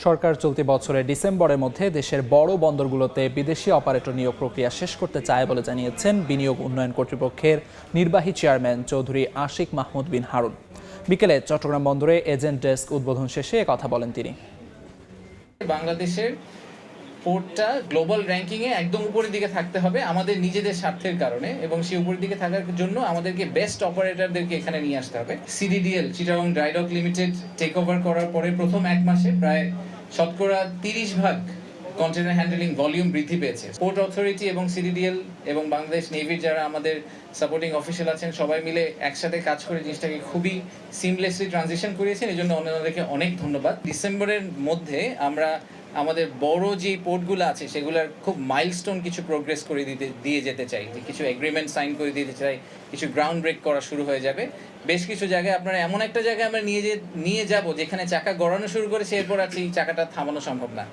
সরকার চলতি বছরের ডিসেম্বরের মধ্যে দেশের বড় বন্দরগুলোতে বিদেশি অপারেটর নিয়োগ প্রক্রিয়া শেষ করতে চায় বলে জানিয়েছেন বিনিয়োগ উন্নয়ন কর্তৃপক্ষের নির্বাহী চেয়ারম্যান চৌধুরী আশিক মাহমুদ বিন হারুন। বিকেলে চট্টগ্রাম বন্দরে এজেন্ট ডেস্ক উদ্বোধন শেষে কথা বলেন তিনি। বাংলাদেশের পোর্টটা গ্লোবাল র্যাঙ্কিংয়ে একদম উপরের দিকে থাকতে হবে আমাদের নিজেদের স্বার্থের কারণে, এবং সেই উপরের দিকে থাকার জন্য আমাদেরকে বেস্ট অপারেটরদেরকে এখানে নিয়ে আসতে হবে। CDDL Chittagong dry dock limited take over করার পরে প্রথম এক মাসে প্রায় শতকরা 30% কন্টেনার হ্যান্ডেলিং ভলিউম বৃদ্ধি পেয়েছে। পোর্ট অথরিটি এবং সিডিডিএল এবং বাংলাদেশ নেভির যারা আমাদের সাপোর্টিং অফিসিয়াল আছেন সবাই মিলে একসাথে কাজ করে জিনিসটাকে খুবই সিমলেসলি ট্রানজিশন করিয়েছেন, এই জন্য ওনাদেরকে অনেক ধন্যবাদ। ডিসেম্বরের মধ্যে আমরা আমাদের বড় যে পোর্টগুলো আছে সেগুলোর খুব মাইলস্টোন কিছু প্রোগ্রেস করে দিয়ে যেতে চাই, যে কিছু এগ্রিমেন্ট সাইন করে দিতে চাই, কিছু গ্রাউন্ড ব্রেক করা শুরু হয়ে যাবে। বেশ কিছু জায়গায় আপনারা এমন একটা জায়গায় আমরা নিয়ে যাব যেখানে চাকা গড়ানো শুরু করেছে, এরপর আর এই চাকাটা থামানো সম্ভব না।